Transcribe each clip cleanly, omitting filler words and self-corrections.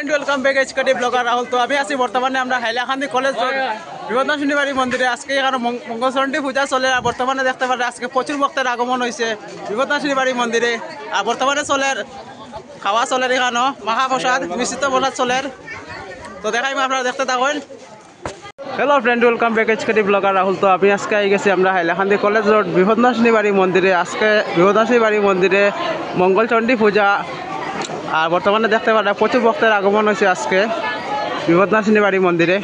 Friend welcome back এইচকেডি blogger Rahul. তো আমি আছি বর্তমানে আমরা হাইলাকান্দি কলেজ বিপদনাশিনী বাড়ি মন্দিরে। আজকে এখানে মঙ্গলচণ্ডী পূজা চলে। আর বর্তমানে দেখতে পারে আজকে প্রচুর ভক্তের আগমন হয়েছে বিপদনাশিনী বাড়ি মন্দিরে। আর বর্তমানে চলের খাওয়া চলের এখানেও মহাপ্রসাদ মিশ্রিত প্রসাদ চলের। তো দেখাই আপনারা দেখতে থাকুন। Hello friend welcome back এইচকেডি blogger Rahul. তো আমি আজকে আই গেছি আমরা হাইলাকান্দি কলেজ রোড বিপদনাশিনী বাড়ি মন্দিরে। আজকে বিপদনাশিনী বাড়ি মন্দিরে মঙ্গলচণ্ডী পূজা। আর বর্তমানে দেখতে পারে প্রচুর ভক্তের আগমন হয়েছে আজকে বিপদনাশিনী বাড়ি মন্দিরে।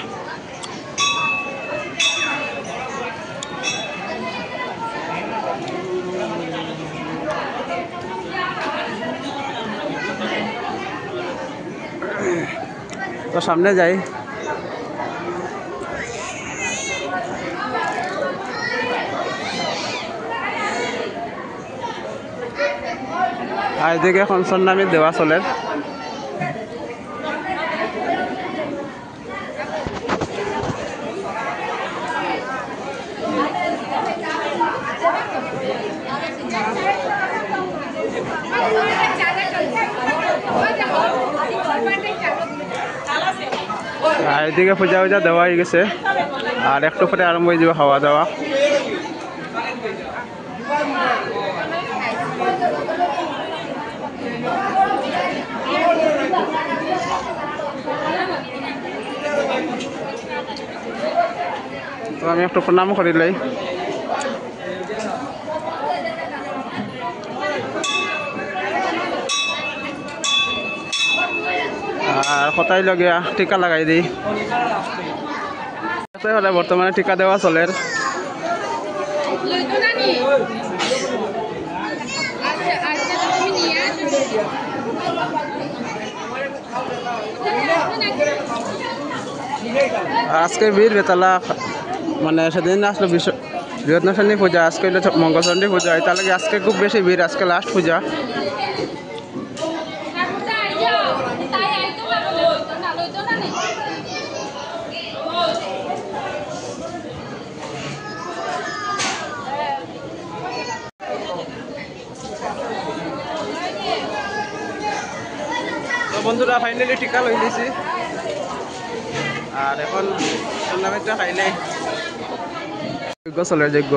তো সামনে যাই। আর এদিকে এখন সন্নামী দেওয়া চলের। আর এদিকে পূজা উজা দেওয়া হয়ে গেছে। আর একটু পরে আরম্ভ হয়ে যাবে খাওয়া দাওয়া। তো আমি একটু প্রণাম করিলাই। আর কোথায় লগিয়া টিকা লাগাই দিই। বর্তমানে টিকা দেওয়া চলের। আজকে বীর বেতালা মানে সেদিন আসলো বিপদনাশিনী পূজা, আজকে হইলো মঙ্গলচণ্ডী পূজা। তার লাগে আজকে খুব বেশি ভিড়, আজকে লাস্ট পূজা। তো বন্ধুরা ফাইনালি টিকা লই লিছি। আর এখন টুর্নামেন্টটা খাইলে যোগ্য চলের যোগ্য।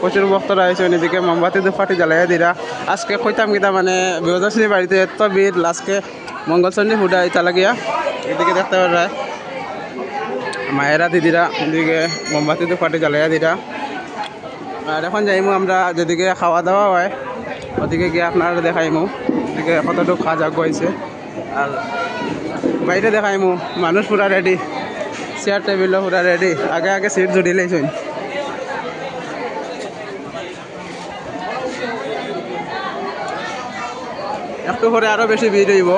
প্রচুর ভক্তরা হয়েছে। এদিকে মোমবাতি ধূপকাঠি জ্বালাইয়া দিরা। আজকে কইতাম কিতা মানে বিপদনাশিনী বাড়িতে এত ভিড়, আজকে মঙ্গলচণ্ডী পূজা এটা লাগিয়া। এদিকে দেখতে পারা মায়েরা দিদিরা এদিকে মোমবাতি ধূপকাঠি জ্বালাইয়া দিরা। আর এখন যাইমু আমরা যেদিকে খাওয়া দাওয়া হয় ওদিকে গিয়ে আপনারা দেখাইমু এদিকে কতটুকু খাওয়া যাওয়া হয়েছে। আর বাইরে দেখাইমু মানুষ পুরা রেডি, চেয়ার টেবিলও পুরা রেডি। আগে আগে সিট জুড়ি লাইছেন। একটু পরে আরো বেশি ভিড় হইব।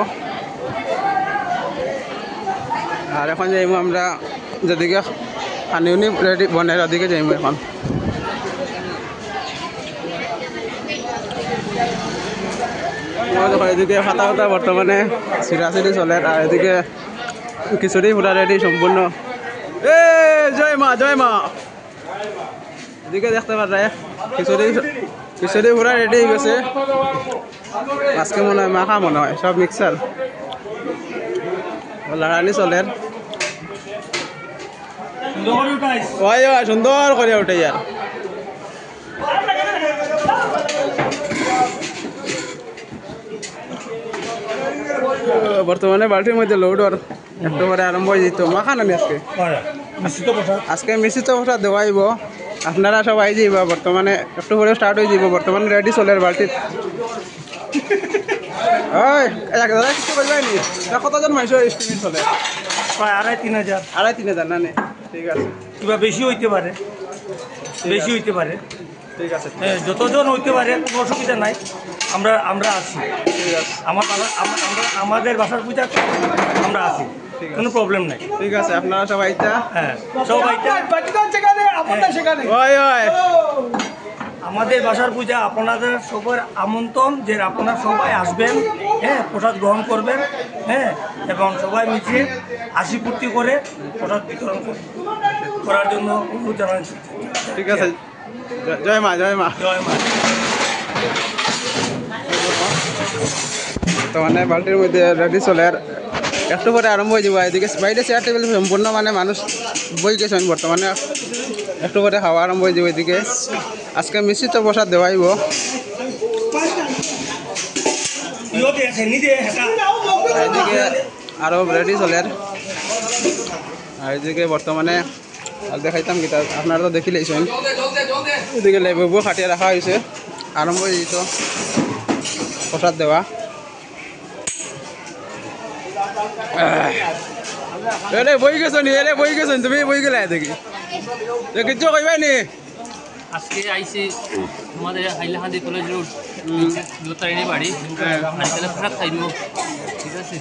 আর এখন যাইমু আমরা যেদিকে খানিউনি রেডি বনের ওদিকে যাইমু এখন। এদিকে ফাটা ফাটা বর্তমানে চিরাচিরি চলে। আর এদিকে খিচুড়ি পুরা রেডি সম্পূর্ণ। এ জয় মা জয় মা। এদিকে দেখতে পারে খিচুড়ি পুরা রেডি হয়ে গেছে। আজকে মনে হয় মাখা মনে হয় সব মিক্সার লাড়ানি চলের। সুন্দর করে উঠে যার। বর্তমানে বালতির মধ্যে লোডর একটু পরে আরম্ভ হয়ে যেত মাখা নামি। আজকে মিশ্রিত প্রসাদ দেওয়াইব। আপনারা সবাই যাইবা। বর্তমানে একটু পরে স্টার্ট হয়ে যাব। বর্তমানে রেডি চলের বালতিত। ওই এক দাদা কিছু বলবাই নি কতজন মানুষ স্টিমিট চলে। প্রায় 2,500-3,000। 2,500-3,000 না নে ঠিক আছে কিংবা বেশি হইতে পারে, বেশি হইতে পারে। ঠিক আছে হ্যাঁ, যতজন হইতে পারে কোনো অসুবিধা নাই, আমরা আসি। ঠিক আছে আমাদের বাসার পূজা আমরা আসি, কোনো প্রবলেম নাই। ঠিক আছে আপনারা সবাই হ্যাঁ, সবাই ওই ওই আমাদের বাসার পূজা আপনাদের সবার আমন্ত্রণ, যে আপনারা সবাই আসবেন, হ্যাঁ, প্রসাদ গ্রহণ করবেন, হ্যাঁ, এবং সবাই মিশে হাসি ফুর্তি করে প্রসাদ বিতরণ করার জন্য অনুরোধ জানাচ্ছি। ঠিক আছে জয় মা জয় মা জয় মা। তো মানে বালতির মধ্যে রেডি চলে আর একটু পরে আরম্ভ হয়ে যাবো। এদিকে বাইরে চেয়ার টেবিল সম্পূর্ণ মানে মানুষ বই গেছেন বর্তমানে, একটু পরে খাওয়া আরম্ভ হয়ে যাবো। এদিকে আজকে মিশ্রিত প্রসাদ দেওয়াইব। এদিকে আরও রেডি চলে আর এদিকে বর্তমানে আর দেখাইতাম কি আপনারা তো দেখি লাইছেন। এদিকে লেবু খাটিয়ে রাখা হয়েছে, আরম্ভ হয়ে যেত প্রসাদ দেওয়া। এরে বই গেছো নি, এরে বই গেছো তুমি, বই গেলে দেখি কিছু কইবাই নি। আজকে আইসি আমাদের হাইলাকান্দি কলেজ রোড লোতারিণী বাড়ি, এখানে প্রসাদ খাইব, ঠিক আছে।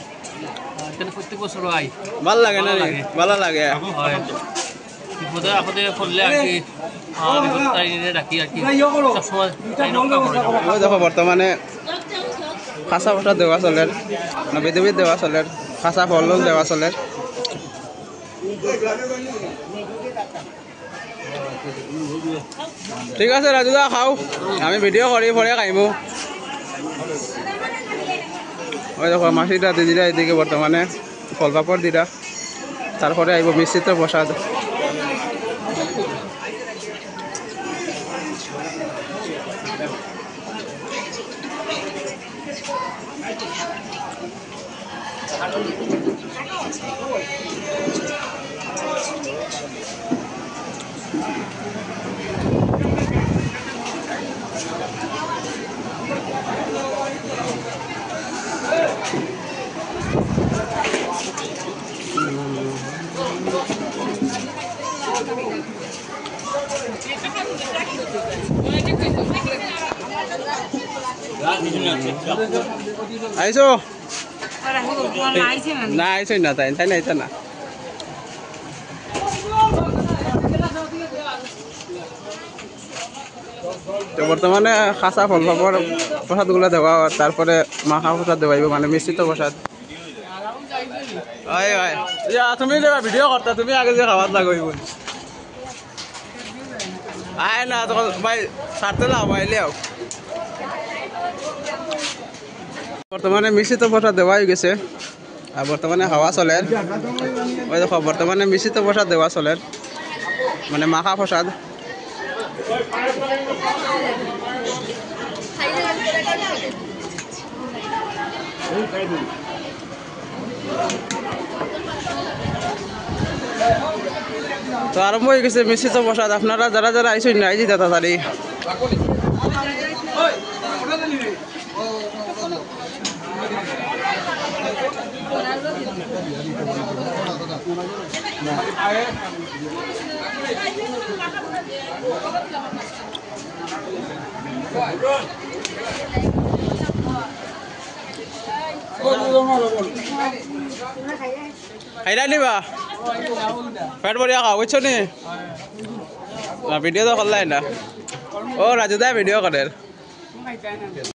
এখানে প্রত্যেক বছর আই, ভাল লাগে না? ভালো লাগে। হয় বিপদে আপদে পড়লে আর কি লোতারিণীরে ডাকি আর কি, সবসময় ওই দেখো বর্তমানে খাসা প্রসাদ দেওয়া চলের না বিধবিধ দেওয়া চলের, খাসা ফল দেওয়া চলের। ঠিক আছে রাজুদা খাও, আমি ভিডিও করি পরে খাইমু। ওই দেখো মাসিটা দিদিরা এদিকে বর্তমানে ফল পাপড় দিরা, তারপরে আইব মিশ্রিত প্রসাদ। আইসো না, আইসই না, তাই তাই না, আইতা না। তো বর্তমানে খাসা ফল পাপড় প্রসাদগুলো দেওয়া, তারপরে মাখা প্রসাদ দেওয়াইব, মানে মিশ্রিত প্রসাদ। তুমি ভিডিও করতা, তুমি আগে যে খাবার লাগইব আয় না, তখন ভাই ছাড়তে লাভ আইলে। বর্তমানে মিশ্রিত প্রসাদ দেওয়া হয়ে গেছে আর বর্তমানে হাওয়া চলে। ওই দেখো বর্তমানে মিশ্রিত প্রসাদ দেওয়া চলে, মানে মাখা প্রসাদ। তো আরম্ভ হয়ে গেছে মিশ্রিত প্রসাদ। আপনারা যারা যারা আইসেন না, আইজি তাড়াতাড়ি। খাইলা নিবা পেট ভরিয়া খাও, বুঝছো নি? ভিডিও তো করলাই না। ও রাজু দা ভিডিও করে।